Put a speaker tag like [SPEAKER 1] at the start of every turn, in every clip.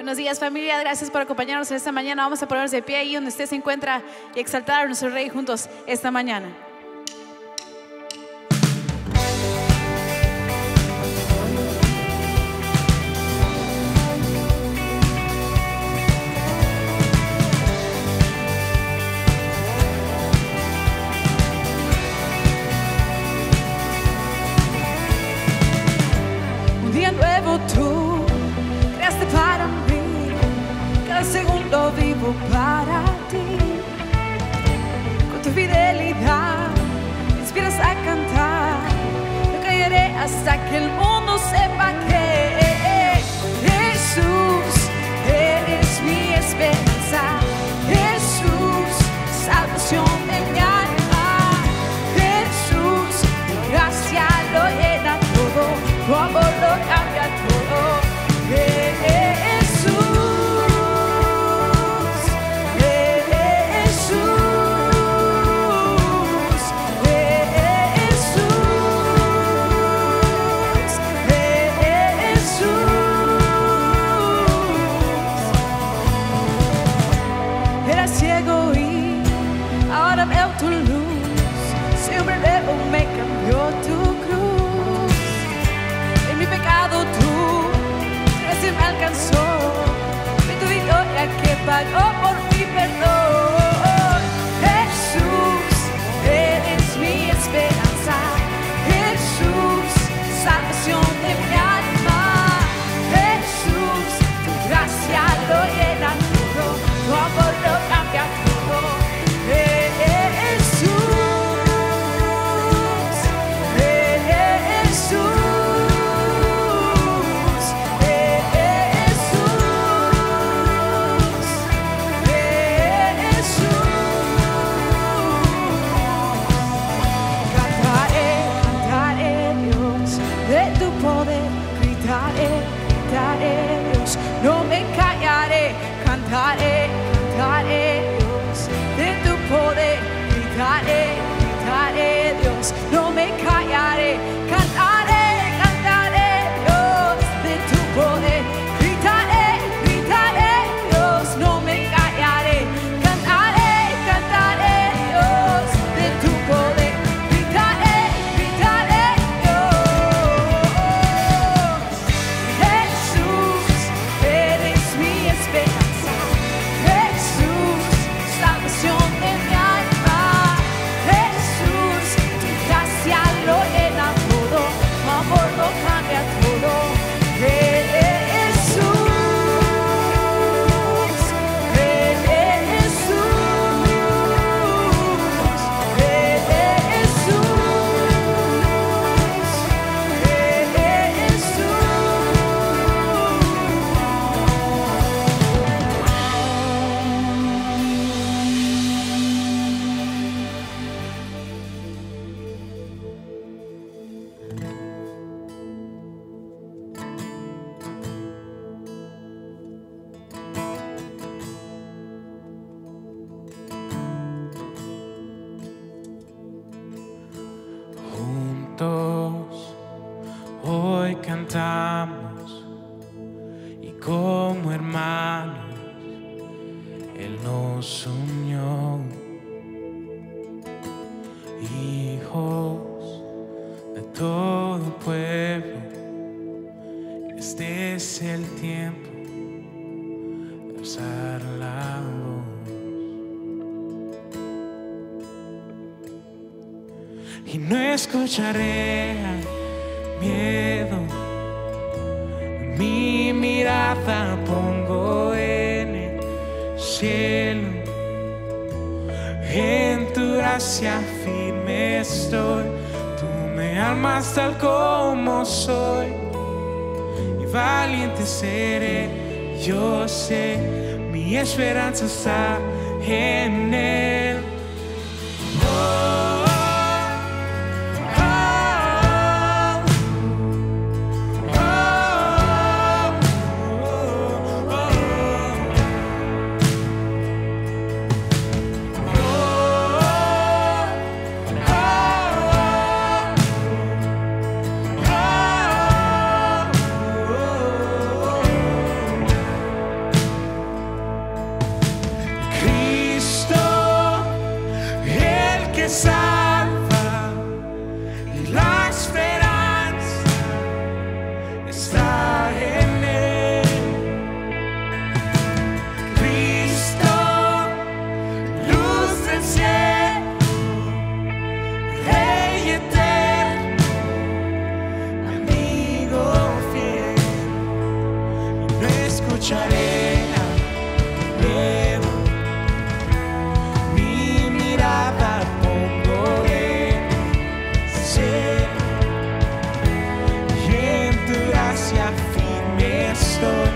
[SPEAKER 1] Buenos días, familia. Gracias por acompañarnos esta mañana. Vamos a ponernos de pie ahí donde usted se encuentra y exaltar a nuestro Rey juntos esta mañana.
[SPEAKER 2] Un día nuevo tú creaste para mí, cada segundo vivo para ti. Con tu fidelidad me inspiras a cantar. No callaré hasta que el mundo sepa que Jesús, eres mi esperanza. Jesús, salvación de mi alma. Jesús, tu gracia lo llena todo, tu amor lo cambia todo. Era ciego y ahora veo tu luz. Siempre nuevo me cambió tu cruz. En mi pecado tú gracia me alcanzó. De tu victoria que pagó por mi perdón. Jesús, eres mi esperanza. Jesús, salvación de mi alma. Jesús, tu gracia lo llena todo, tu amor lo cambia todo. No me callaré, cantaré, cantaré Dios, de tu poder, gritaré, gritaré Dios, no me callaré, cantaré, cantaré Dios, de tu poder, gritaré, gritaré Dios, no me callaré, cantaré, cantaré Dios, de tu poder, gritaré, gritaré Dios. Jesús, eres mi esperanza. Jesús, salvación de mi alma. Jesús, tu gracia lo llena todo, tu amor lo cambia todo.
[SPEAKER 3] Juntos hoy cantamos y como hermanos Él nos unió, hijos de todo pueblo. Este es el tiempo de alzar la voz y no escucharé miedo. Mi mirada pongo en el cielo, en tu gracia firme estoy. Tú me amas tal como soy y valiente seré. Yo sé, mi esperanza está en Él. mucha arena llevo, mi mirada pongo en el cielo, y en tu gracia firme estoy.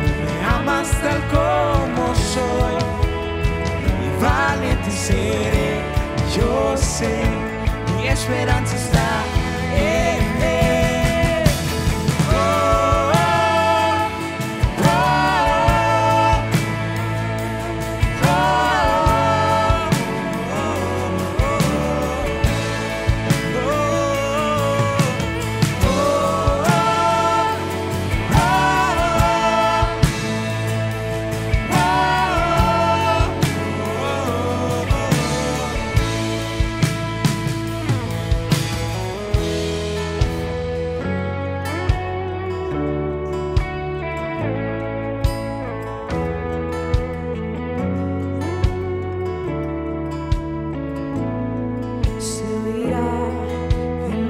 [SPEAKER 3] Tú me amas tal como soy, y valiente seré. Yo sé, mi esperanza está en él.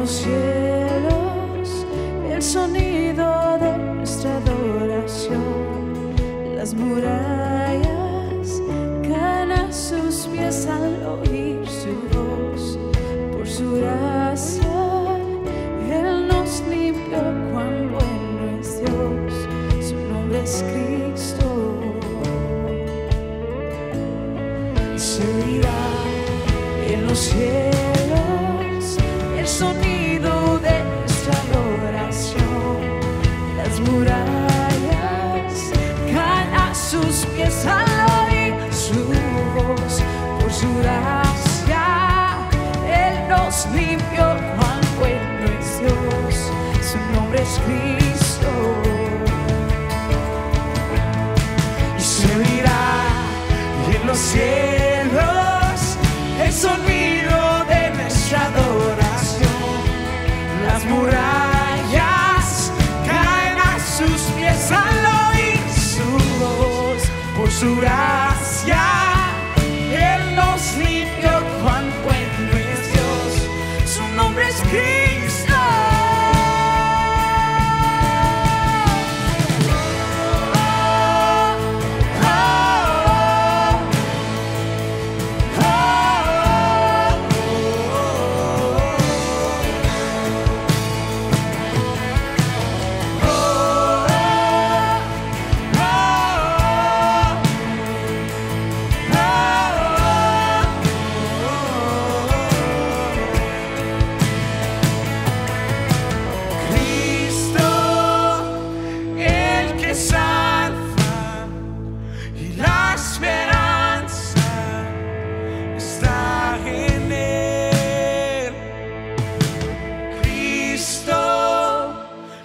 [SPEAKER 2] Cielos, el sonido de nuestra adoración, las murallas caen a sus pies al oír su voz. Por su gracia Él nos limpió, cuán bueno es Dios, su nombre es Cristo. Se oirá en los cielos el sonido de nuestra adoración, las murallas caen a sus pies al oír su voz. Por su gracia Él nos limpió, cuán bueno es Dios, su nombre es Cristo. Y se oirá en los cielos el sonido de nuestra adoración, las murallas caen a sus pies al oír su voz. Por su gracia Él nos limpió, cuán bueno es Dios, su nombre es Cristo.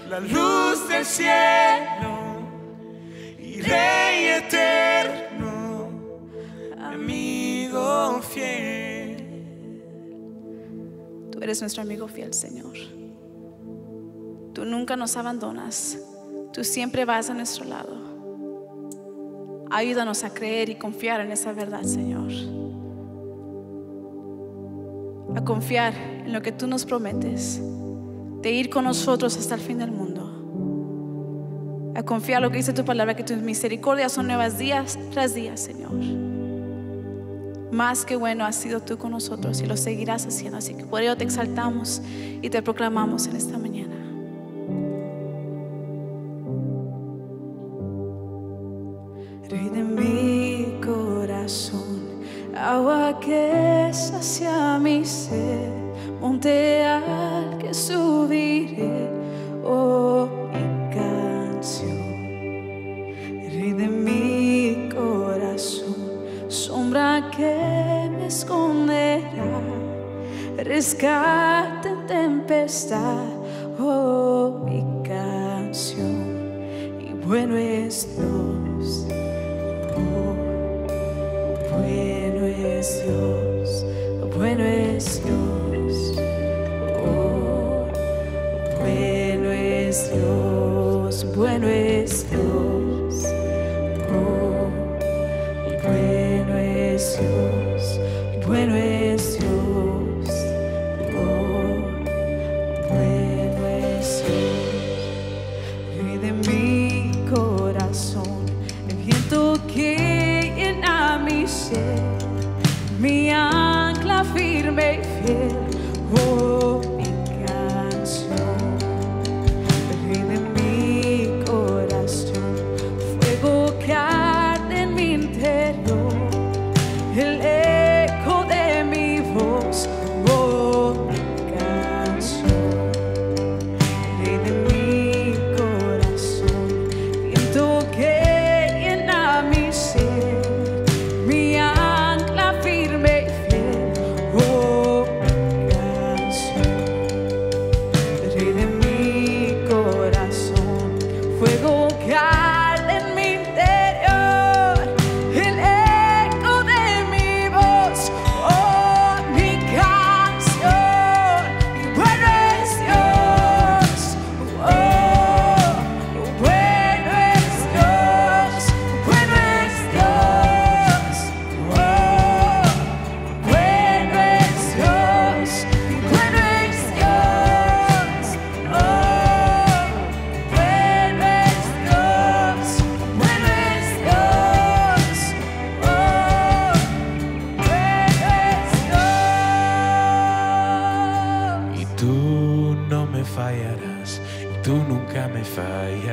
[SPEAKER 2] La luz del cielo y Rey eterno, amigo fiel.
[SPEAKER 1] Tú eres nuestro amigo fiel, Señor. Tú nunca nos abandonas. Tú siempre vas a nuestro lado. Ayúdanos a creer y confiar en esa verdad, Señor. A confiar en lo que tú nos prometes, de ir con nosotros hasta el fin del mundo. A confiar en lo que dice tu palabra, que tus misericordias son nuevas días tras día, Señor. Más que bueno has sido tú con nosotros y lo seguirás haciendo. Así que por ello te exaltamos y te proclamamos en esta mañana.
[SPEAKER 2] Rey de mi corazón, agua que sacia mi sed, monte al que subiré, oh mi canción. Rey de mi corazón, sombra que me esconderá, rescate en tempestad, oh mi canción. Y bueno es Dios, oh bueno es Dios, bueno es Dios, oh bueno es Dios, bueno es Dios, oh bueno es Dios, bueno es Dios, oh bueno es Dios. Rey de mi corazón,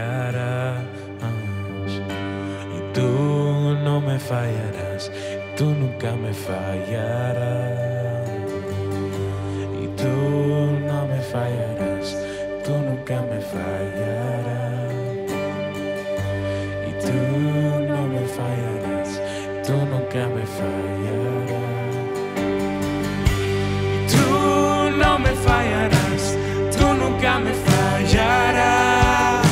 [SPEAKER 3] fallarás. Y tú no me fallarás, tú nunca me fallarás. Y tú no me fallarás, tú nunca me fallarás. Y tú no me fallarás, tú nunca me fallarás. Y tú no me fallarás, tú nunca me fallarás.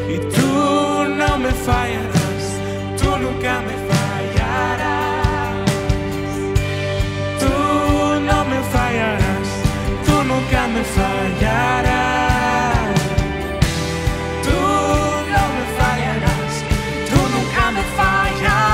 [SPEAKER 3] Y tú no me fallarás, tú nunca me fallarás. Tú no me fallarás, tú nunca me fallarás. Tú no me fallarás, tú nunca me fallarás.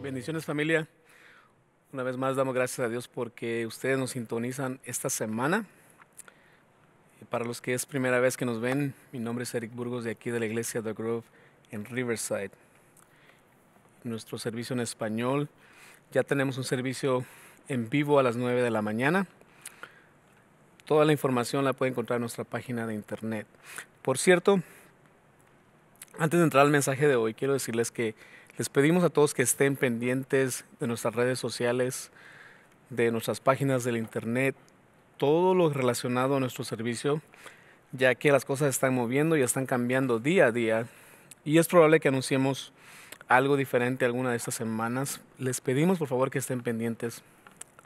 [SPEAKER 4] Bendiciones, familia. Una vez más damos gracias a Dios porque ustedes nos sintonizan esta semana. Y para los que es primera vez que nos ven, mi nombre es Eric Burgos, de aquí de la iglesia The Grove en Riverside. Nuestro servicio en español, ya tenemos un servicio en vivo a las 9 de la mañana. Toda la información la pueden encontrar en nuestra página de internet. Por cierto, antes de entrar al mensaje de hoy, quiero decirles que les pedimos a todos que estén pendientes de nuestras redes sociales, de nuestras páginas del internet, todo lo relacionado a nuestro servicio, ya que las cosas están moviendo y están cambiando día a día y es probable que anunciemos algo diferente alguna de estas semanas. Les pedimos por favor que estén pendientes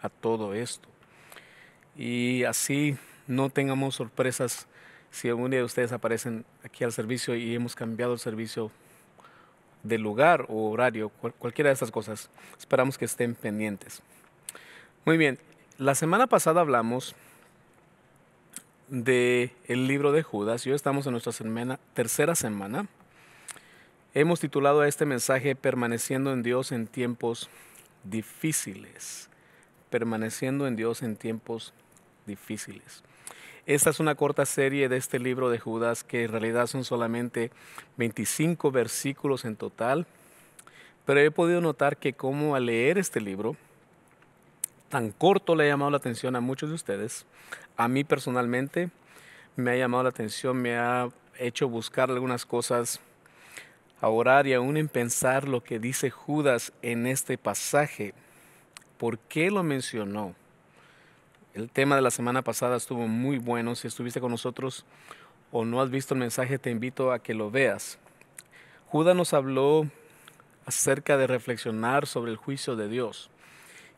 [SPEAKER 4] a todo esto y así no tengamos sorpresas si algún día ustedes aparecen aquí al servicio y hemos cambiado el servicio de lugar o horario, cualquiera de estas cosas. Esperamos que estén pendientes. Muy bien, la semana pasada hablamos del libro de Judas y hoy estamos en nuestra tercera semana. Hemos titulado a este mensaje Permaneciendo en Dios en tiempos difíciles. Permaneciendo en Dios en tiempos difíciles. Esta es una corta serie de este libro de Judas que en realidad son solamente 25 versículos en total, pero he podido notar que como al leer este libro, tan corto le ha llamado la atención a muchos de ustedes. A mí personalmente me ha llamado la atención, me ha hecho buscar algunas cosas, a orar y aún en pensar lo que dice Judas en este pasaje. ¿Por qué lo mencionó? El tema de la semana pasada estuvo muy bueno. Si estuviste con nosotros o no has visto el mensaje, te invito a que lo veas. Judas nos habló acerca de reflexionar sobre el juicio de Dios.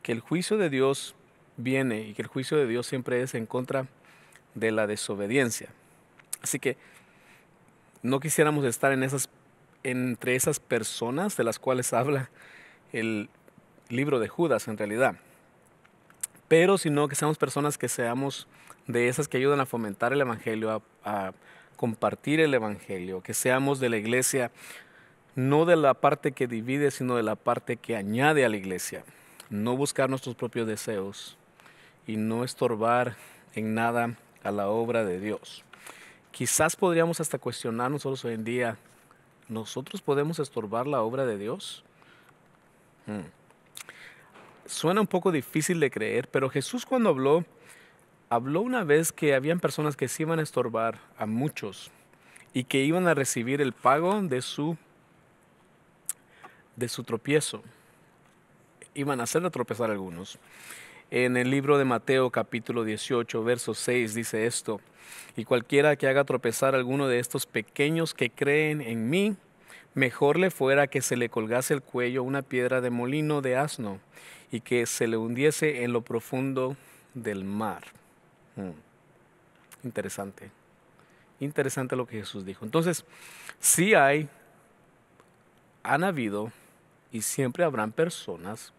[SPEAKER 4] Que el juicio de Dios viene y que el juicio de Dios siempre es en contra de la desobediencia. Así que no quisiéramos estar entre esas personas de las cuales habla el libro de Judas en realidad. Pero sino que seamos personas que seamos de esas que ayudan a fomentar el evangelio, a compartir el evangelio, que seamos de la iglesia, no de la parte que divide, sino de la parte que añade a la iglesia. No buscar nuestros propios deseos y no estorbar en nada a la obra de Dios. Quizás podríamos hasta cuestionar nosotros hoy en día, ¿nosotros podemos estorbar la obra de Dios? Suena un poco difícil de creer, pero Jesús cuando habló una vez que habían personas que se iban a estorbar a muchos y que iban a recibir el pago de su tropiezo. Iban a hacerle tropezar a algunos. En el libro de Mateo capítulo 18, verso 6 dice esto: Y cualquiera que haga tropezar a alguno de estos pequeños que creen en mí, mejor le fuera que se le colgase el cuello una piedra de molino de asno y que se le hundiese en lo profundo del mar. Interesante. Interesante lo que Jesús dijo. Entonces, sí han habido y siempre habrán personas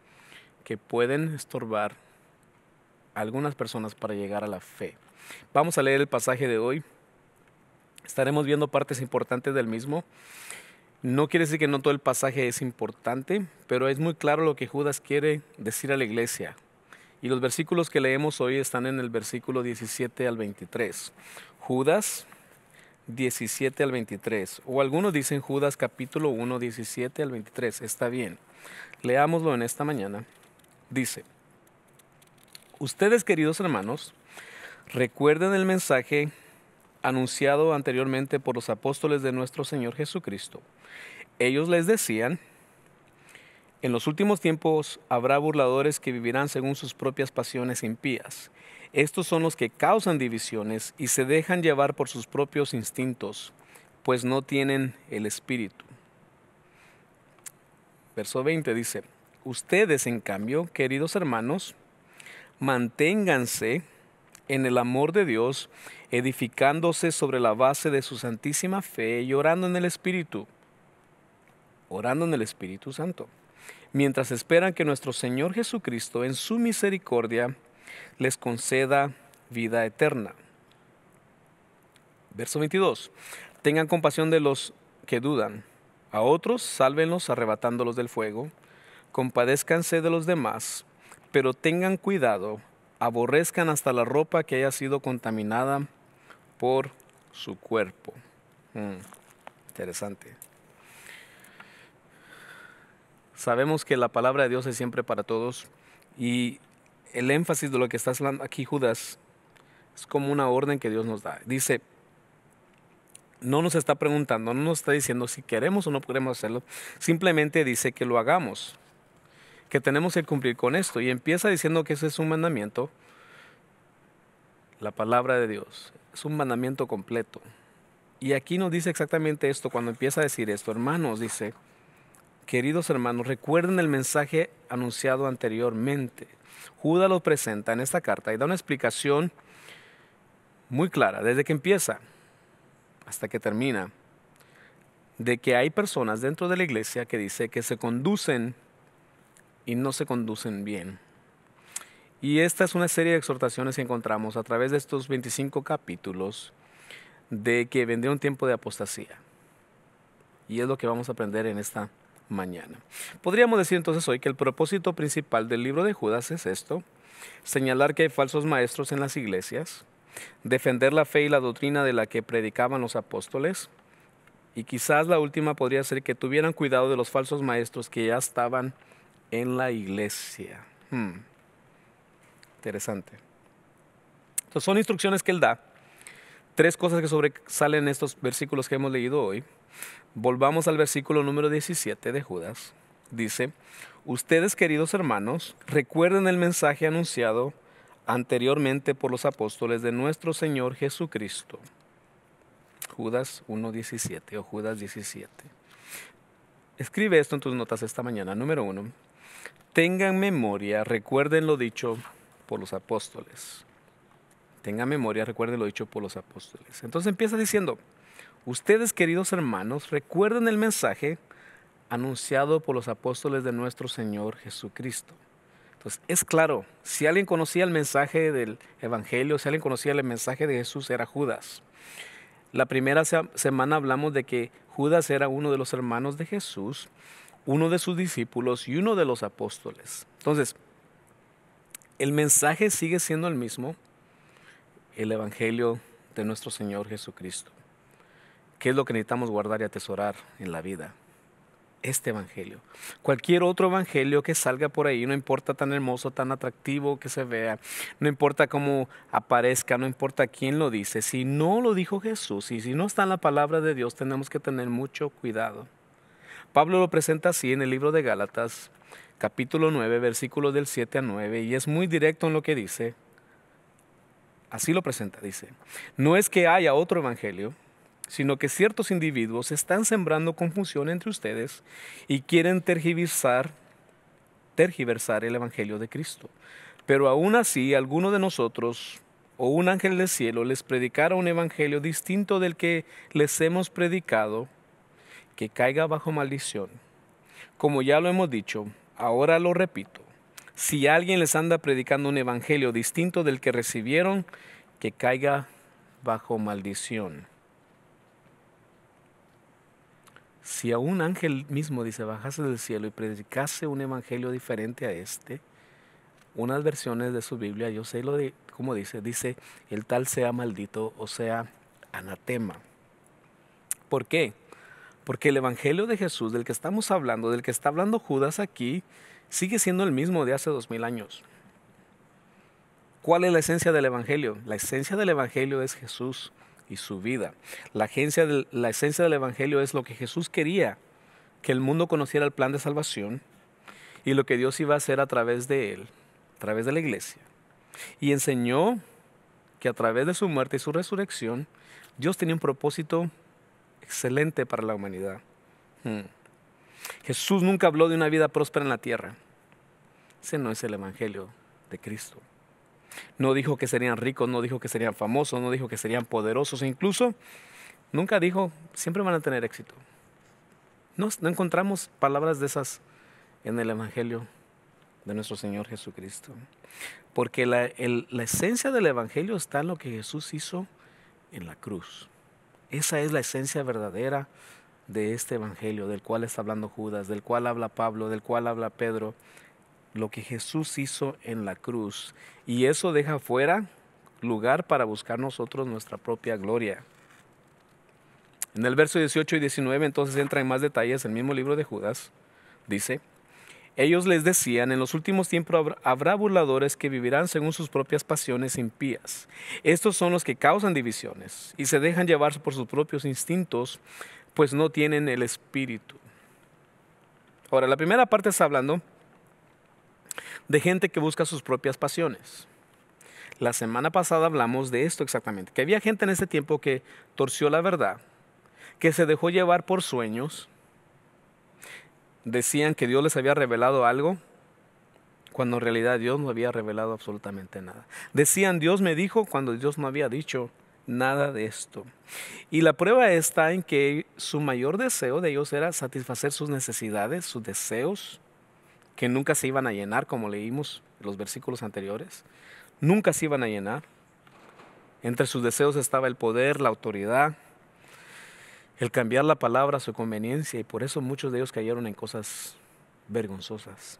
[SPEAKER 4] que pueden estorbar a algunas personas para llegar a la fe. Vamos a leer el pasaje de hoy. Estaremos viendo partes importantes del mismo. No quiere decir que no todo el pasaje es importante, pero es muy claro lo que Judas quiere decir a la iglesia. Y los versículos que leemos hoy están en el versículo 17 al 23. Judas 17 al 23. O algunos dicen Judas capítulo 1, 17 al 23. Está bien. Leámoslo en esta mañana. Dice: ustedes, queridos hermanos, recuerden el mensaje anunciado anteriormente por los apóstoles de nuestro Señor Jesucristo. Ellos les decían: en los últimos tiempos habrá burladores que vivirán según sus propias pasiones impías. Estos son los que causan divisiones y se dejan llevar por sus propios instintos, pues no tienen el Espíritu. Verso 20 dice: ustedes, en cambio, queridos hermanos, manténganse en el amor de Dios, edificándose sobre la base de su santísima fe y orando en el Espíritu Santo, mientras esperan que nuestro Señor Jesucristo, en su misericordia, les conceda vida eterna. Verso 22. Tengan compasión de los que dudan. A otros, sálvenlos arrebatándolos del fuego. Compadézcanse de los demás, pero tengan cuidado, aborrezcan hasta la ropa que haya sido contaminada por su cuerpo. Interesante. Sabemos que la palabra de Dios es siempre para todos, y el énfasis de lo que está hablando aquí Judas es como una orden que Dios nos da. Dice, no nos está preguntando, no nos está diciendo si queremos o no queremos hacerlo, simplemente dice que lo hagamos, que tenemos que cumplir con esto, y empieza diciendo que ese es un mandamiento. La palabra de Dios es un mandamiento completo, y aquí nos dice exactamente esto cuando empieza a decir esto. Hermanos, dice, queridos hermanos, recuerden el mensaje anunciado anteriormente. Judas lo presenta en esta carta y da una explicación muy clara, desde que empieza hasta que termina, de que hay personas dentro de la iglesia que dice que se conducen y no se conducen bien. Y esta es una serie de exhortaciones que encontramos a través de estos 25 capítulos de que vendría un tiempo de apostasía. Y es lo que vamos a aprender en esta mañana. Podríamos decir entonces hoy que el propósito principal del libro de Judas es esto: señalar que hay falsos maestros en las iglesias, defender la fe y la doctrina de la que predicaban los apóstoles, y quizás la última podría ser que tuvieran cuidado de los falsos maestros que ya estaban en la iglesia. Interesante. Entonces son instrucciones que él da. Tres cosas que sobresalen en estos versículos que hemos leído hoy. Volvamos al versículo número 17 de Judas. Dice: ustedes, queridos hermanos, recuerden el mensaje anunciado anteriormente por los apóstoles de nuestro Señor Jesucristo. Judas 1:17 o Judas 17. Escribe esto en tus notas esta mañana. Número 1. Tengan memoria, recuerden lo dicho por los apóstoles. Tengan memoria, recuerden lo dicho por los apóstoles. Entonces empieza diciendo: ustedes, queridos hermanos, recuerden el mensaje anunciado por los apóstoles de nuestro Señor Jesucristo. Entonces, es claro, si alguien conocía el mensaje del Evangelio, si alguien conocía el mensaje de Jesús, era Judas. La primera semana hablamos de que Judas era uno de los hermanos de Jesús, uno de sus discípulos y uno de los apóstoles. Entonces, el mensaje sigue siendo el mismo, el Evangelio de nuestro Señor Jesucristo. ¿Qué es lo que necesitamos guardar y atesorar en la vida? Este evangelio. Cualquier otro evangelio que salga por ahí, no importa tan hermoso, tan atractivo que se vea, no importa cómo aparezca, no importa quién lo dice, si no lo dijo Jesús y si no está en la palabra de Dios, tenemos que tener mucho cuidado. Pablo lo presenta así en el libro de Gálatas, capítulo 9, versículos del 7 a 9, y es muy directo en lo que dice. Así lo presenta, dice. No es que haya otro evangelio, sino que ciertos individuos están sembrando confusión entre ustedes y quieren tergiversar el evangelio de Cristo. Pero aún así, alguno de nosotros o un ángel del cielo les predicara un evangelio distinto del que les hemos predicado, que caiga bajo maldición. Como ya lo hemos dicho, ahora lo repito. Si alguien les anda predicando un evangelio distinto del que recibieron, que caiga bajo maldición. Si a un ángel mismo, dice, bajase del cielo y predicase un evangelio diferente a este, unas versiones de su Biblia, yo sé lo de, como dice, el tal sea maldito o sea anatema. ¿Por qué? Porque el evangelio de Jesús, del que estamos hablando, del que está hablando Judas aquí, sigue siendo el mismo de hace 2000 años. ¿Cuál es la esencia del evangelio? La esencia del evangelio es Jesús y su vida. La esencia del evangelio es lo que Jesús quería, que el mundo conociera el plan de salvación y lo que Dios iba a hacer a través de él, a través de la iglesia. Y enseñó que a través de su muerte y su resurrección, Dios tenía un propósito excelente para la humanidad. Jesús nunca habló de una vida próspera en la tierra. Ese no es el evangelio de Cristo. No dijo que serían ricos, no dijo que serían famosos, no dijo que serían poderosos, e incluso nunca dijo siempre van a tener éxito. No encontramos palabras de esas en el evangelio de nuestro Señor Jesucristo. Porque la esencia del evangelio está en lo que Jesús hizo en la cruz. Esa es la esencia verdadera de este evangelio, del cual está hablando Judas, del cual habla Pablo, del cual habla Pedro. Lo que Jesús hizo en la cruz. Y eso deja fuera lugar para buscar nosotros nuestra propia gloria. En el verso 18 y 19 entonces entra en más detalles el mismo libro de Judas. Dice, ellos les decían, en los últimos tiempos habrá burladores que vivirán según sus propias pasiones impías. Estos son los que causan divisiones y se dejan llevar por sus propios instintos, pues no tienen el Espíritu. Ahora, la primera parte está hablando de gente que busca sus propias pasiones. La semana pasada hablamos de esto exactamente, que había gente en ese tiempo que torció la verdad, que se dejó llevar por sueños, decían que Dios les había revelado algo, cuando en realidad Dios no había revelado absolutamente nada. Decían, Dios me dijo, cuando Dios no había dicho nada de esto. Y la prueba está en que su mayor deseo de ellos era satisfacer sus necesidades, sus deseos, que nunca se iban a llenar, como leímos en los versículos anteriores. Nunca se iban a llenar. Entre sus deseos estaba el poder, la autoridad, el cambiar la palabra a su conveniencia, y por eso muchos de ellos cayeron en cosas vergonzosas.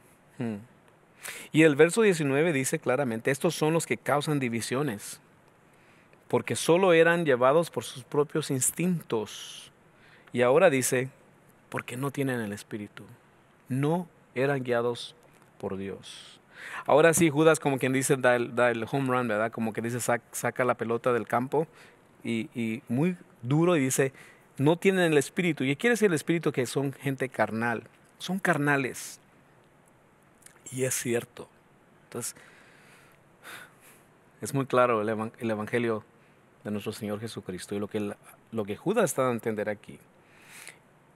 [SPEAKER 4] Y el verso 19 dice claramente, estos son los que causan divisiones, porque solo eran llevados por sus propios instintos. Y ahora dice, porque no tienen el Espíritu. No eran guiados por Dios. Ahora sí, Judas, como quien dice, da el home run, ¿verdad? Como que dice, saca la pelota del campo y muy duro, y dice, no tienen el Espíritu. Y quiere decir el Espíritu que son gente carnal, son carnales. Y es cierto. Entonces, es muy claro el Evangelio de nuestro Señor Jesucristo y lo que Judas está dando a entender aquí,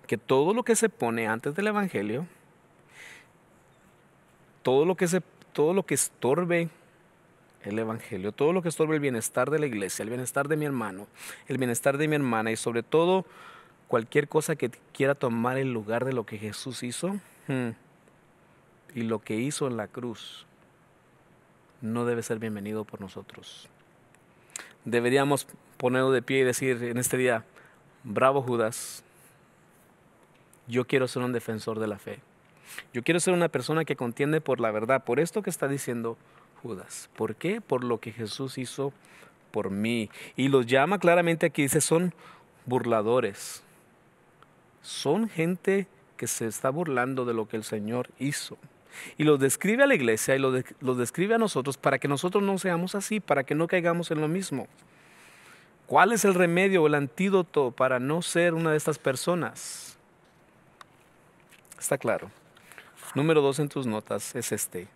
[SPEAKER 4] que todo lo que se pone antes del Evangelio, todo lo que estorbe el Evangelio, todo lo que estorbe el bienestar de la iglesia, el bienestar de mi hermano, el bienestar de mi hermana, y sobre todo cualquier cosa que quiera tomar el lugar de lo que Jesús hizo y lo que hizo en la cruz, no debe ser bienvenido por nosotros. Deberíamos ponernos de pie y decir en este día, bravo Judas, yo quiero ser un defensor de la fe. Yo quiero ser una persona que contiende por la verdad, por esto que está diciendo Judas. ¿Por qué? Por lo que Jesús hizo por mí. Y los llama claramente aquí, dice, son burladores. Son gente que se está burlando de lo que el Señor hizo. Y los describe a la iglesia y los describe a nosotros para que nosotros no seamos así, para que no caigamos en lo mismo. ¿Cuál es el remedio o el antídoto para no ser una de estas personas? Está claro. Número 2 en tus notas es este.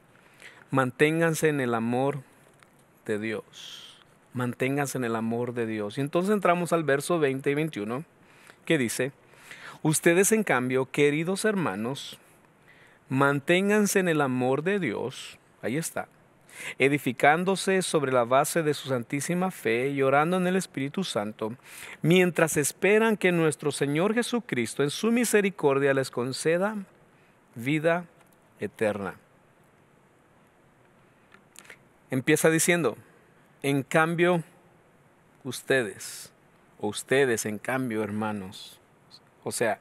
[SPEAKER 4] Manténganse en el amor de Dios. manténganse en el amor de Dios. Y entonces entramos al verso 20 y 21, que dice, ustedes en cambio, queridos hermanos, manténganse en el amor de Dios, ahí está, edificándose sobre la base de su santísima fe y orando en el Espíritu Santo, mientras esperan que nuestro Señor Jesucristo en su misericordia les conceda vida eterna. Empieza diciendo, en cambio, ustedes en cambio, hermanos. O sea,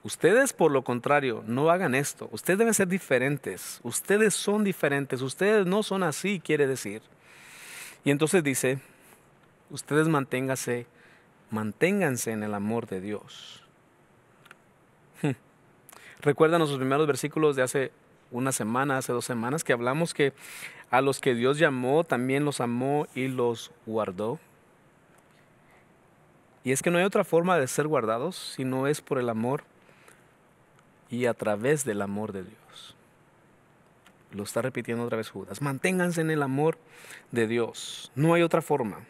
[SPEAKER 4] ustedes por lo contrario, no hagan esto. Ustedes deben ser diferentes. Ustedes son diferentes. Ustedes no son así, quiere decir. Y entonces dice, ustedes manténganse en el amor de Dios. ¿Recuerdan los primeros versículos de hace una semana, hace 2 semanas, que hablamos que a los que Dios llamó, también los amó y los guardó? Y es que no hay otra forma de ser guardados si no es por el amor y a través del amor de Dios. Lo está repitiendo otra vez Judas. Manténganse en el amor de Dios. No hay otra forma.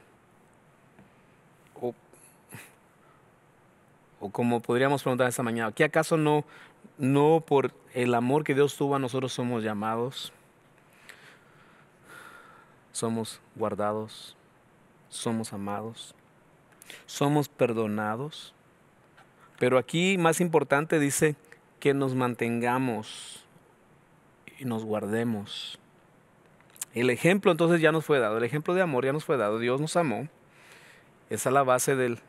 [SPEAKER 4] O como podríamos preguntar esta mañana, ¿qué acaso no por el amor que Dios tuvo a nosotros somos llamados? Somos guardados, somos amados, somos perdonados. Pero aquí más importante dice que nos mantengamos y nos guardemos. El ejemplo entonces ya nos fue dado, el ejemplo de amor ya nos fue dado. Dios nos amó, esa es la base del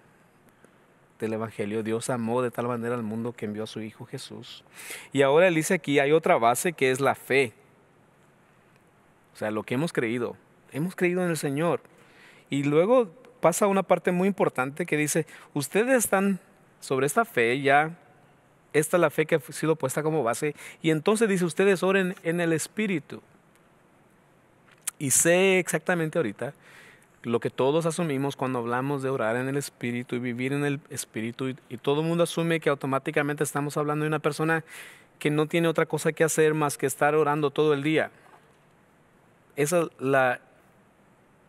[SPEAKER 4] Evangelio. Dios amó de tal manera al mundo que envió a su Hijo Jesús. Y ahora él dice aquí hay otra base que es la fe. O sea, lo que hemos creído en el Señor. Y luego pasa una parte muy importante que dice, ustedes están sobre esta fe ya. Esta es la fe que ha sido puesta como base. Y entonces dice, ustedes oren en el Espíritu. Y sé exactamente ahorita lo que todos asumimos cuando hablamos de orar en el Espíritu y vivir en el Espíritu. Y todo el mundo asume que automáticamente estamos hablando de una persona que no tiene otra cosa que hacer más que estar orando todo el día. Esa es la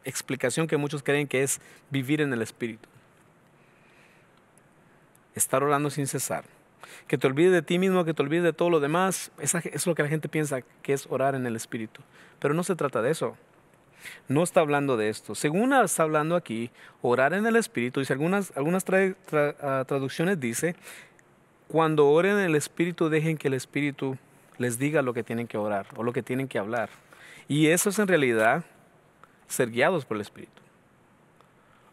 [SPEAKER 4] explicación que muchos creen que es vivir en el Espíritu. Estar orando sin cesar. Que te olvides de ti mismo, que te olvides de todo lo demás. Es lo que la gente piensa que es orar en el Espíritu. Pero no se trata de eso. No está hablando de esto. Según está hablando aquí, orar en el Espíritu, y algunas traducciones dice, cuando oren en el Espíritu, dejen que el Espíritu les diga lo que tienen que orar o lo que tienen que hablar. Y eso es en realidad ser guiados por el Espíritu.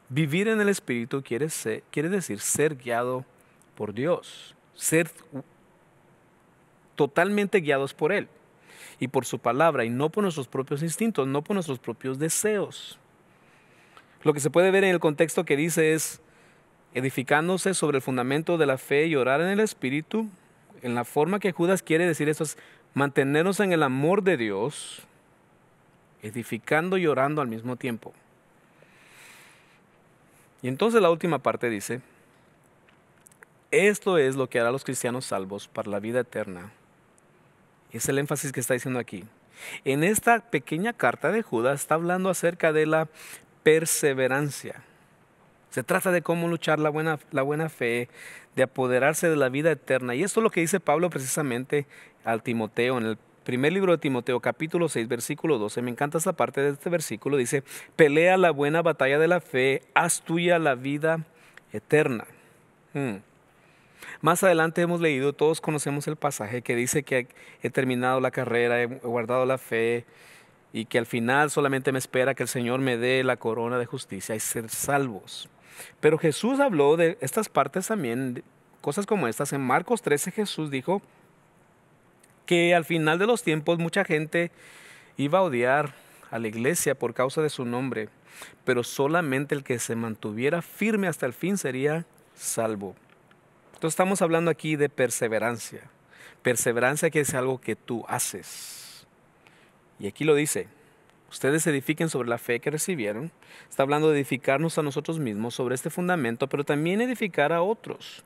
[SPEAKER 4] Vivir en el Espíritu quiere decir ser guiado por Dios, ser totalmente guiados por Él y por su palabra, y no por nuestros propios instintos, no por nuestros propios deseos. Lo que se puede ver en el contexto que dice es edificándose sobre el fundamento de la fe y orar en el Espíritu. En la forma que Judas quiere decir eso es mantenernos en el amor de Dios, edificando y orando al mismo tiempo. Y entonces la última parte dice, esto es lo que hará a los cristianos salvos para la vida eterna. Es el énfasis que está diciendo aquí. En esta pequeña carta de Judas está hablando acerca de la perseverancia. Se trata de cómo luchar la buena fe, de apoderarse de la vida eterna. Y esto es lo que dice Pablo precisamente al Timoteo en el primer libro de Timoteo, capítulo 6, versículo 12. Me encanta esta parte de este versículo. Dice, pelea la buena batalla de la fe, haz tuya la vida eterna. Más adelante hemos leído, todos conocemos el pasaje que dice que he terminado la carrera, he guardado la fe y que al final solamente me espera que el Señor me dé la corona de justicia y ser salvos. Pero Jesús habló de estas partes también, cosas como estas. En Marcos 13 Jesús dijo que al final de los tiempos mucha gente iba a odiar a la iglesia por causa de su nombre, pero solamente el que se mantuviera firme hasta el fin sería salvo. Entonces estamos hablando aquí de perseverancia. Perseverancia que es algo que tú haces. Y aquí lo dice, ustedes edifiquen sobre la fe que recibieron. Está hablando de edificarnos a nosotros mismos sobre este fundamento, pero también edificar a otros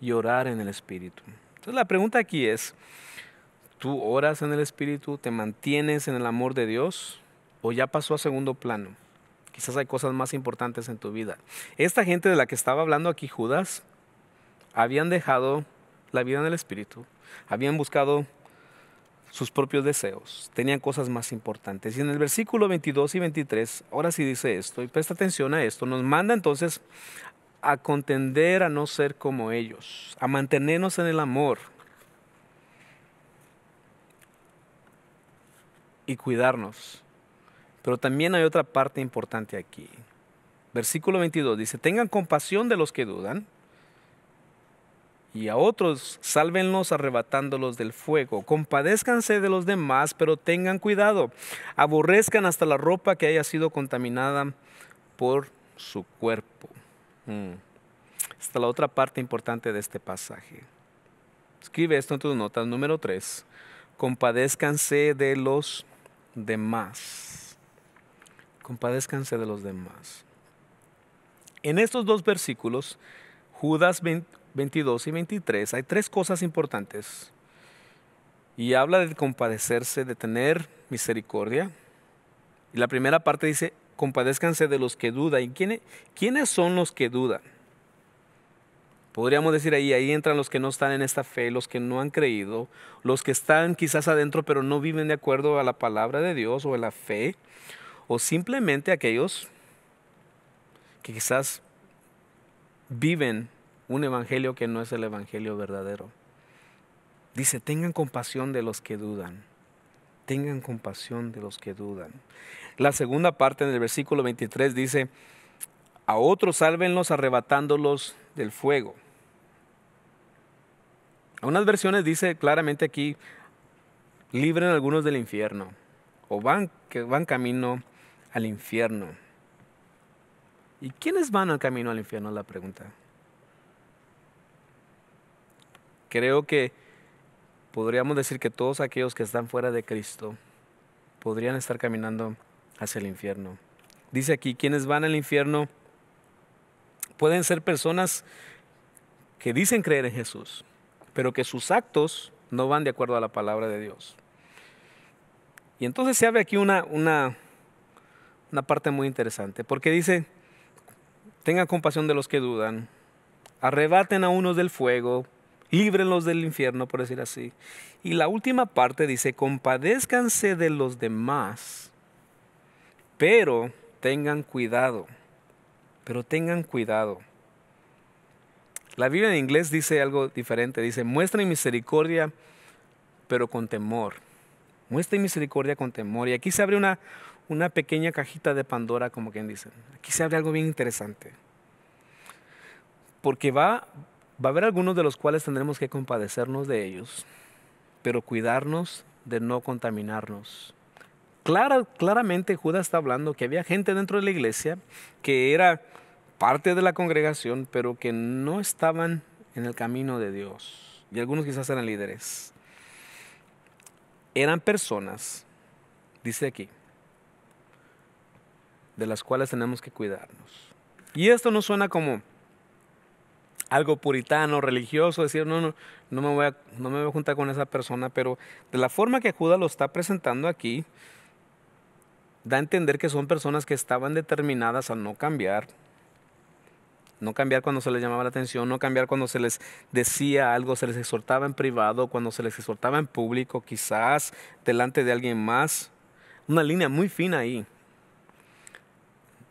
[SPEAKER 4] y orar en el Espíritu. Entonces la pregunta aquí es, ¿tú oras en el Espíritu? ¿Te mantienes en el amor de Dios? ¿O ya pasó a segundo plano? Quizás hay cosas más importantes en tu vida. Esta gente de la que estaba hablando aquí Judas, habían dejado la vida en el Espíritu, habían buscado sus propios deseos, tenían cosas más importantes. Y en el versículo 22 y 23, ahora sí dice esto, y presta atención a esto, nos manda entonces a contender a no ser como ellos, a mantenernos en el amor y cuidarnos. Pero también hay otra parte importante aquí. Versículo 22 dice, tengan compasión de los que dudan, y a otros sálvenlos arrebatándolos del fuego. Compadézcanse de los demás, pero tengan cuidado. Aborrezcan hasta la ropa que haya sido contaminada por su cuerpo. Esta es la otra parte importante de este pasaje. Escribe esto en tus notas. Número 3. Compadézcanse de los demás. Compadézcanse de los demás. En estos dos versículos, Judas 22 y 23, hay tres cosas importantes. Y habla de compadecerse, de tener misericordia. Y la primera parte dice, compadézcanse de los que dudan. ¿Y quiénes son los que dudan? Podríamos decir ahí entran los que no están en esta fe, los que no han creído, los que están quizás adentro pero no viven de acuerdo a la palabra de Dios o a la fe, o simplemente aquellos que quizás viven un evangelio que no es el evangelio verdadero. Dice, tengan compasión de los que dudan. Tengan compasión de los que dudan. La segunda parte del versículo 23 dice, a otros sálvenlos arrebatándolos del fuego. A unas versiones dice claramente aquí, libren a algunos del infierno, o van camino al infierno. ¿Y quiénes van al camino al infierno? Es la pregunta. Creo que podríamos decir que todos aquellos que están fuera de Cristo podrían estar caminando hacia el infierno. Dice aquí, quienes van al infierno pueden ser personas que dicen creer en Jesús, pero que sus actos no van de acuerdo a la palabra de Dios. Y entonces se abre aquí una parte muy interesante, porque dice, tengan compasión de los que dudan, arrebaten a unos del fuego, líbrenlos del infierno, por decir así. Y la última parte dice, compadézcanse de los demás, pero tengan cuidado. Pero tengan cuidado. La Biblia en inglés dice algo diferente. Dice, muestren misericordia, pero con temor. Muestren misericordia con temor. Y aquí se abre una pequeña cajita de Pandora, como quien dice. Aquí se abre algo bien interesante. Porque va a haber algunos de los cuales tendremos que compadecernos de ellos, pero cuidarnos de no contaminarnos. Claramente Judas está hablando que había gente dentro de la iglesia que era parte de la congregación, pero que no estaban en el camino de Dios. Y algunos quizás eran líderes. Eran personas, dice aquí, de las cuales tenemos que cuidarnos. Y esto no suena como algo puritano, religioso, decir, no me voy a juntar con esa persona, pero de la forma que Judas lo está presentando aquí, da a entender que son personas que estaban determinadas a no cambiar cuando se les llamaba la atención, no cambiar cuando se les decía algo, se les exhortaba en privado, cuando se les exhortaba en público, quizás delante de alguien más. Una línea muy fina ahí.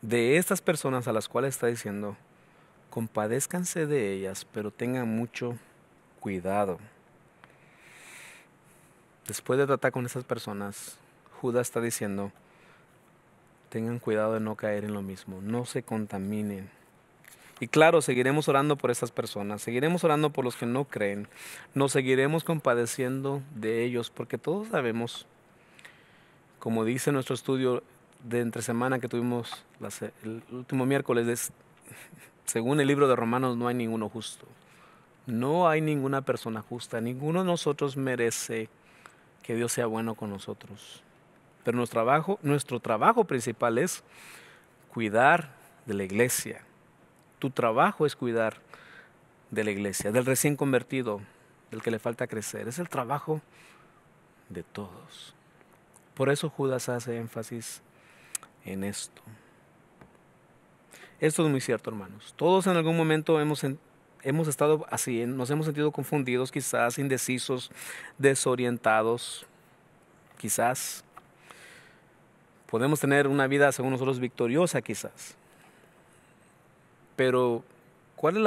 [SPEAKER 4] De estas personas a las cuales está diciendo, compadézcanse de ellas, pero tengan mucho cuidado. Después de tratar con esas personas, Judas está diciendo, tengan cuidado de no caer en lo mismo, no se contaminen. Y claro, seguiremos orando por estas personas, seguiremos orando por los que no creen, nos seguiremos compadeciendo de ellos, porque todos sabemos, como dice nuestro estudio de entre semana que tuvimos el último miércoles, según el libro de Romanos, no hay ninguno justo. No hay ninguna persona justa, ninguno de nosotros merece que Dios sea bueno con nosotros. Pero nuestro trabajo principal es cuidar de la iglesia. Tu trabajo es cuidar de la iglesia, del recién convertido, del que le falta crecer. Es el trabajo de todos. Por eso Judas hace énfasis en esto. Esto es muy cierto, hermanos. Todos en algún momento hemos estado así, nos hemos sentido confundidos, quizás indecisos, desorientados, quizás. Podemos tener una vida, según nosotros, victoriosa, quizás. Pero, ¿cuál es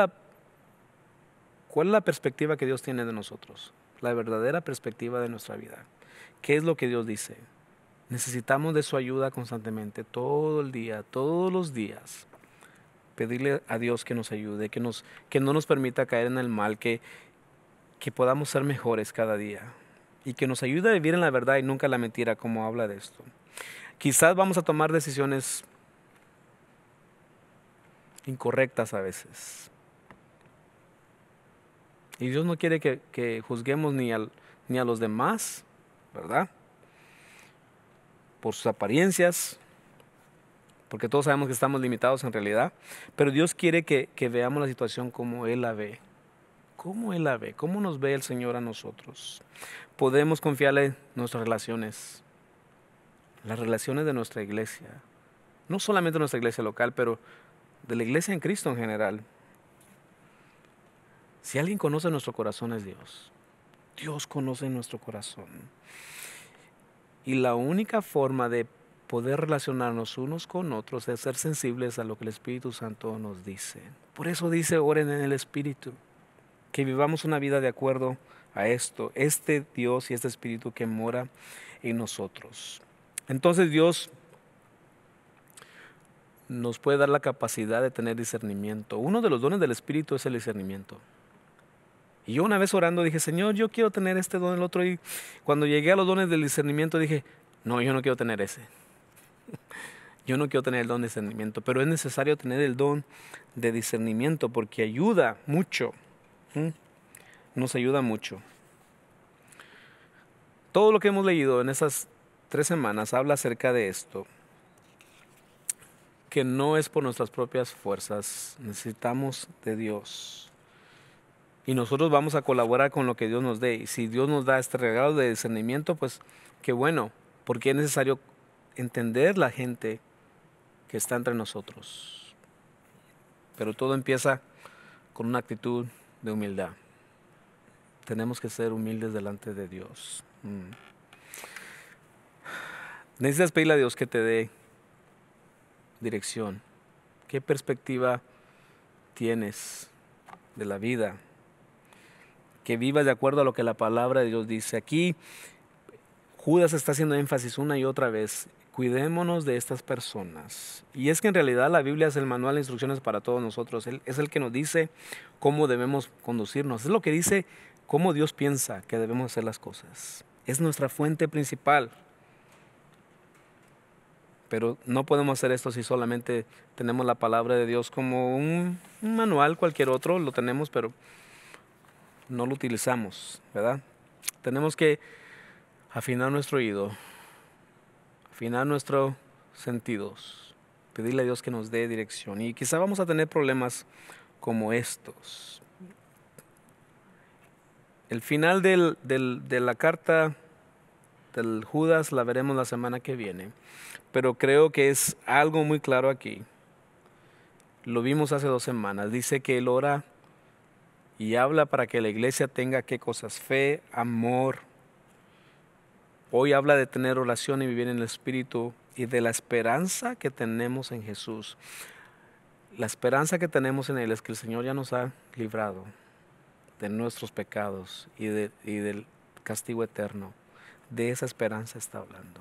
[SPEAKER 4] la perspectiva que Dios tiene de nosotros? La verdadera perspectiva de nuestra vida. ¿Qué es lo que Dios dice? Necesitamos de su ayuda constantemente, todo el día, todos los días. Pedirle a Dios que nos ayude, que no nos permita caer en el mal, que podamos ser mejores cada día. Y que nos ayude a vivir en la verdad y nunca la mentira, como habla de esto. Quizás vamos a tomar decisiones incorrectas a veces. Y Dios no quiere que juzguemos ni a los demás, ¿verdad? Por sus apariencias, porque todos sabemos que estamos limitados en realidad, pero Dios quiere que veamos la situación como Él la ve. ¿Cómo Él la ve? ¿Cómo nos ve el Señor a nosotros? Podemos confiarle en nuestras relaciones, las relaciones de nuestra iglesia, no solamente nuestra iglesia local, pero de la iglesia en Cristo en general. Si alguien conoce nuestro corazón es Dios. Dios conoce nuestro corazón. Y la única forma de poder relacionarnos unos con otros es ser sensibles a lo que el Espíritu Santo nos dice. Por eso dice, oren en el Espíritu, que vivamos una vida de acuerdo a esto, este Dios y este Espíritu que mora en nosotros. Entonces Dios nos puede dar la capacidad de tener discernimiento. Uno de los dones del Espíritu es el discernimiento. Y yo una vez orando dije, Señor, yo quiero tener este don, el otro. Y cuando llegué a los dones del discernimiento dije, no, yo no quiero tener ese. Yo no quiero tener el don de discernimiento, pero es necesario tener el don de discernimiento porque ayuda mucho. Nos ayuda mucho. Todo lo que hemos leído en esas 3 semanas habla acerca de esto, que no es por nuestras propias fuerzas, necesitamos de Dios. Y nosotros vamos a colaborar con lo que Dios nos dé. Y si Dios nos da este regalo de discernimiento, pues qué bueno, porque es necesario entender la gente que está entre nosotros. Pero todo empieza con una actitud de humildad. Tenemos que ser humildes delante de Dios. Necesitas pedirle a Dios que te dé dirección. ¿Qué perspectiva tienes de la vida? Que vivas de acuerdo a lo que la palabra de Dios dice. Aquí Judas está haciendo énfasis una y otra vez. Cuidémonos de estas personas. Y es que en realidad la Biblia es el manual de instrucciones para todos nosotros. Él es el que nos dice cómo debemos conducirnos. Es lo que dice cómo Dios piensa que debemos hacer las cosas. Es nuestra fuente principal. Pero no podemos hacer esto si solamente tenemos la palabra de Dios como un manual, cualquier otro, lo tenemos, pero no lo utilizamos, ¿verdad? Tenemos que afinar nuestro oído, afinar nuestros sentidos, pedirle a Dios que nos dé dirección. Y quizá vamos a tener problemas como estos. El final de la carta del Judas la veremos la semana que viene, pero creo que es algo muy claro aquí. Lo vimos hace 2 semanas. Dice que él ora y habla para que la iglesia tenga ¿qué cosas? Fe, amor. Hoy habla de tener oración y vivir en el Espíritu y de la esperanza que tenemos en Jesús. La esperanza que tenemos en Él es que el Señor ya nos ha librado de nuestros pecados y del castigo eterno. De esa esperanza está hablando.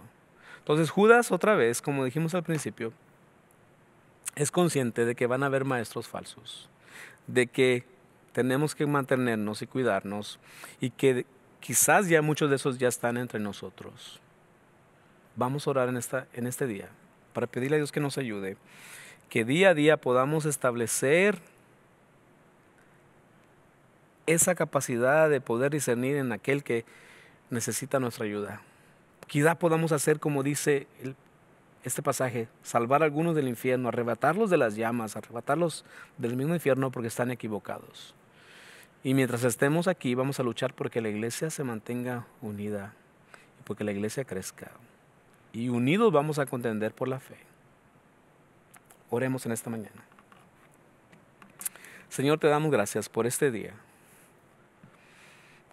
[SPEAKER 4] Entonces Judas, otra vez, como dijimos al principio, es consciente de que van a haber maestros falsos, de que tenemos que mantenernos y cuidarnos y que quizás ya muchos de esos ya están entre nosotros. Vamos a orar en este día para pedirle a Dios que nos ayude, que día a día podamos establecer esa capacidad de poder discernir en aquel que necesita nuestra ayuda. Quizá podamos hacer como dice este pasaje, salvar a algunos del infierno, arrebatarlos de las llamas, arrebatarlos del mismo infierno porque están equivocados. Y mientras estemos aquí vamos a luchar porque la iglesia se mantenga unida y porque la iglesia crezca. Y unidos vamos a contender por la fe. Oremos en esta mañana. Señor, te damos gracias por este día.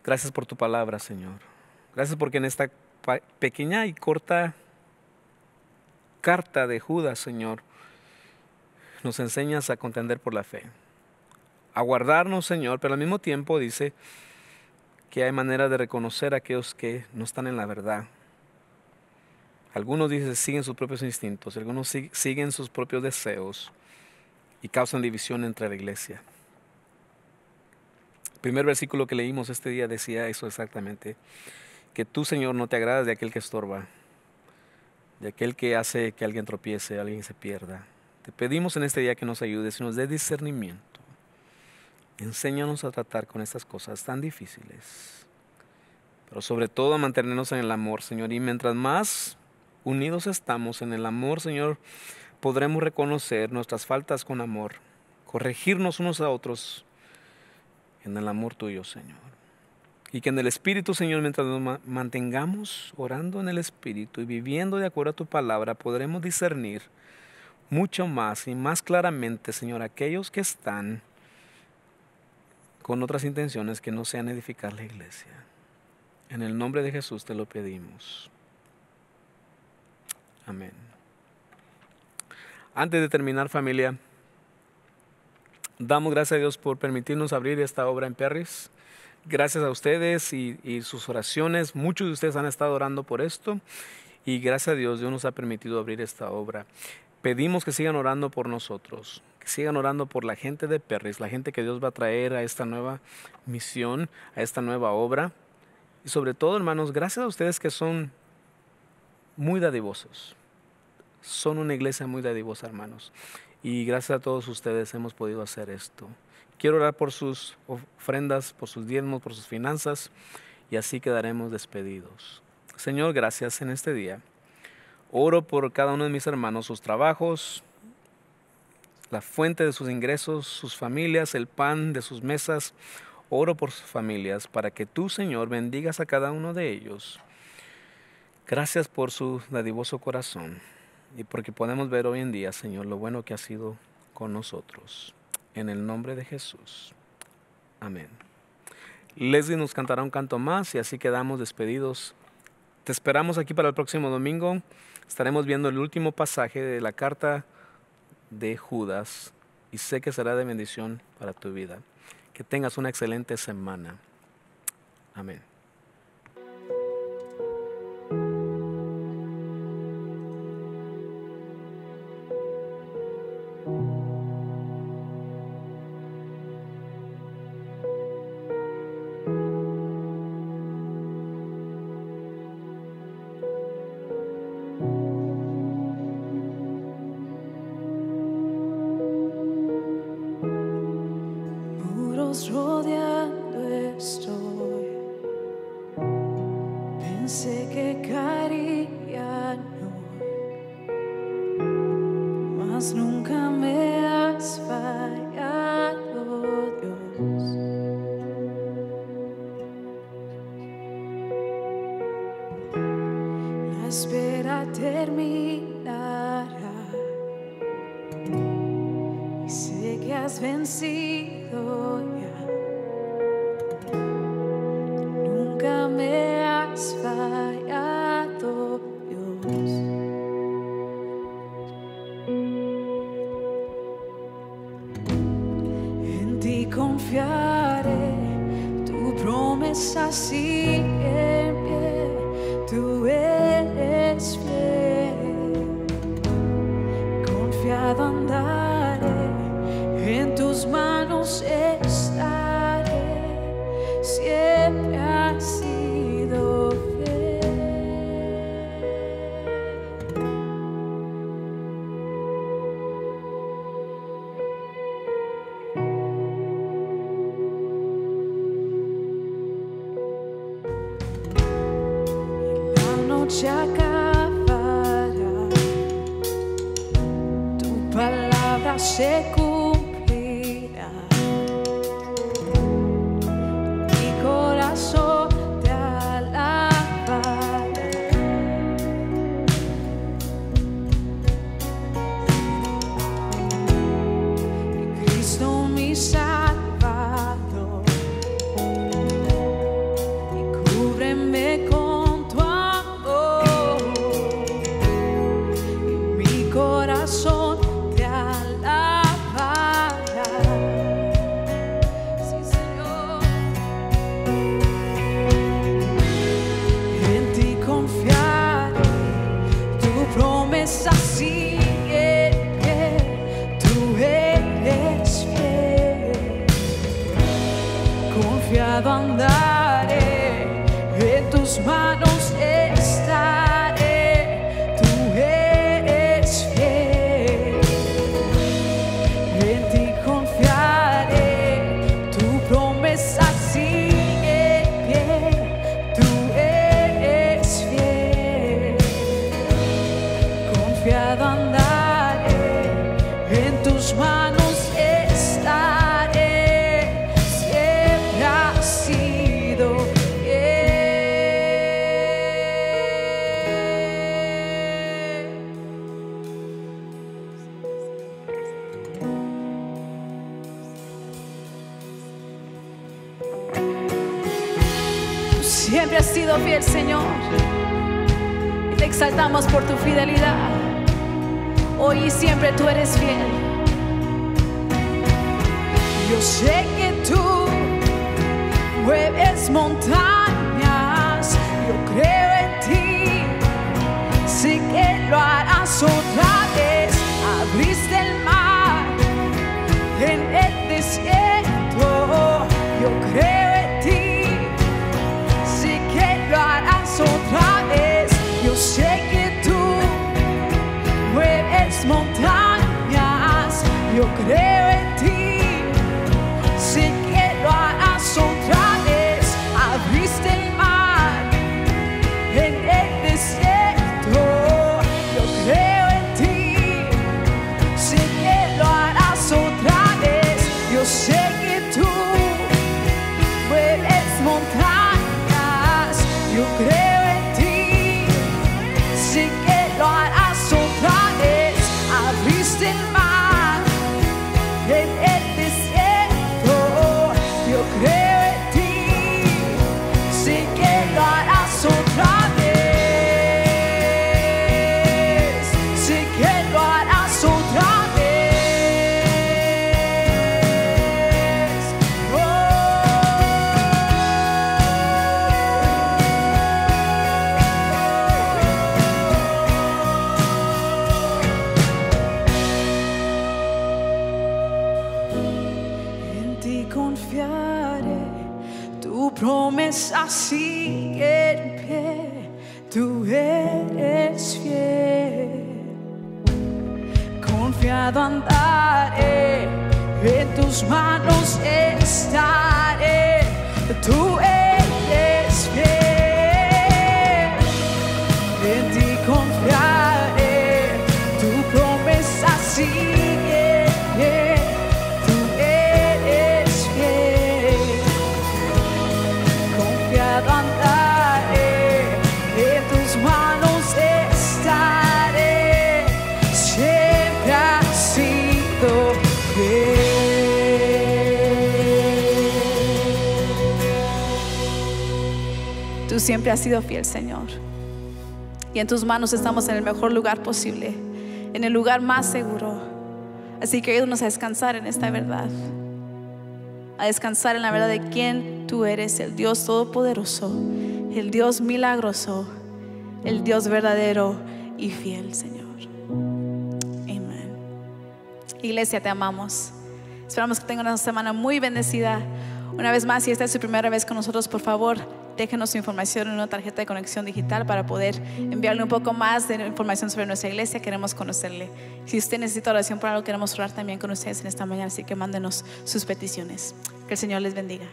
[SPEAKER 4] Gracias por tu palabra, Señor. Gracias porque en esta pequeña y corta carta de Judas, Señor, nos enseñas a contender por la fe, a guardarnos, Señor, pero al mismo tiempo dice que hay manera de reconocer a aquellos que no están en la verdad. Algunos dicen siguen sus propios instintos, algunos siguen sus propios deseos y causan división entre la iglesia. El primer versículo que leímos este día decía eso exactamente, que tú, Señor, no te agradas de aquel que estorba, de aquel que hace que alguien tropiece, alguien se pierda. Te pedimos en este día que nos ayudes y nos dé discernimiento. Enséñanos a tratar con estas cosas tan difíciles, pero sobre todo a mantenernos en el amor, Señor. Y mientras más unidos estamos en el amor, Señor, podremos reconocer nuestras faltas con amor, corregirnos unos a otros en el amor tuyo, Señor. Y que en el Espíritu, Señor, mientras nos mantengamos orando en el Espíritu y viviendo de acuerdo a tu palabra, podremos discernir mucho más y más claramente, Señor, aquellos que están con otras intenciones que no sean edificar la iglesia. En el nombre de Jesús te lo pedimos. Amén. Antes de terminar, familia, damos gracias a Dios por permitirnos abrir esta obra en Perris. Gracias a ustedes y sus oraciones. Muchos de ustedes han estado orando por esto y gracias a Dios, Dios nos ha permitido abrir esta obra. Pedimos que sigan orando por nosotros, que sigan orando por la gente de Perris, la gente que Dios va a traer a esta nueva misión, a esta nueva obra. Y sobre todo, hermanos, gracias a ustedes que son muy dadivosos. Son una iglesia muy dadivosa, hermanos. Y gracias a todos ustedes hemos podido hacer esto. Quiero orar por sus ofrendas, por sus diezmos, por sus finanzas, y así quedaremos despedidos. Señor, gracias en este día. Oro por cada uno de mis hermanos, sus trabajos, la fuente de sus ingresos, sus familias, el pan de sus mesas. Oro por sus familias para que tú, Señor, bendigas a cada uno de ellos. Gracias por su dadivoso corazón y porque podemos ver hoy en día, Señor, lo bueno que ha sido con nosotros. En el nombre de Jesús. Amén. Leslie nos cantará un canto más y así quedamos despedidos. Te esperamos aquí para el próximo domingo. Estaremos viendo el último pasaje de la carta de Judas y sé que será de bendición para tu vida. Que tengas una excelente semana. Amén.
[SPEAKER 2] Rodeando estoy, pensé que caería hoy, mas nunca me has fallado, Dios. La espera terminará y sé que has vencido ya. Nunca me has fallado, Dios. En ti confiaré, tu promesa sigue en pie, tú eres fiel. Confiado andaré, en tus manos estaré, siempre has sido fiel. Y la noche acabará, tu palabra se cumplirá. Mi corazón te alabará. Cristo mi Salvador Confiado andaré, en tus manos estaré, tú eres fiel. En ti confiaré, tu promesa sigue en pie, tú eres fiel. Confiado andaré, en tus manos estaré, siempre has sido fiel.
[SPEAKER 1] Siempre has sido fiel, Señor, y te exaltamos por tu fidelidad. Hoy y siempre tú eres fiel.
[SPEAKER 2] Yo sé que tú mueves montañas, yo creo en ti, sé que lo harás otra vez. Abriste el mar en el desierto, yo creo en ti, sé que lo harás otra vez. Yo sé que tú mueves montañas, yo creo en ti, sé que lo harás otra vez. Abriste el mar en el desierto, yo creo en ti, sé que lo harás otra vez. Yo sé que tú mueves montañas, yo creo en ti, sé que lo harás otra vez. Abriste el mar en el desierto, yo creo en ti, sé que lo harás otra vez, sé que lo harás otra vez. En ti confiaré, tu promesa sigue en pie, tú eres fiel. Confiado andaré, en tus manos estaré, tú eres fiel. En ti confiaré, tu promesa sigue en pie, tú eres fiel. Confiado andaré, en tus manos estaré, siempre has sido fiel.
[SPEAKER 1] Tú siempre has sido fiel, Señor, y en tus manos estamos en el mejor lugar posible, en el lugar más seguro. Así que ayúdanos a descansar en esta verdad, a descansar en la verdad de quién tú eres, el Dios todopoderoso, el Dios milagroso, el Dios verdadero y fiel, Señor. Amén. Iglesia, te amamos. Esperamos que tengan una semana muy bendecida. Una vez más, si esta es su primera vez con nosotros, por favor, déjenos su información en una tarjeta de conexión digital para poder enviarle un poco más de información sobre nuestra iglesia. Queremos conocerle. Si usted necesita oración por algo, queremos orar también con ustedes en esta mañana, así que mándenos sus peticiones. Que el Señor les bendiga.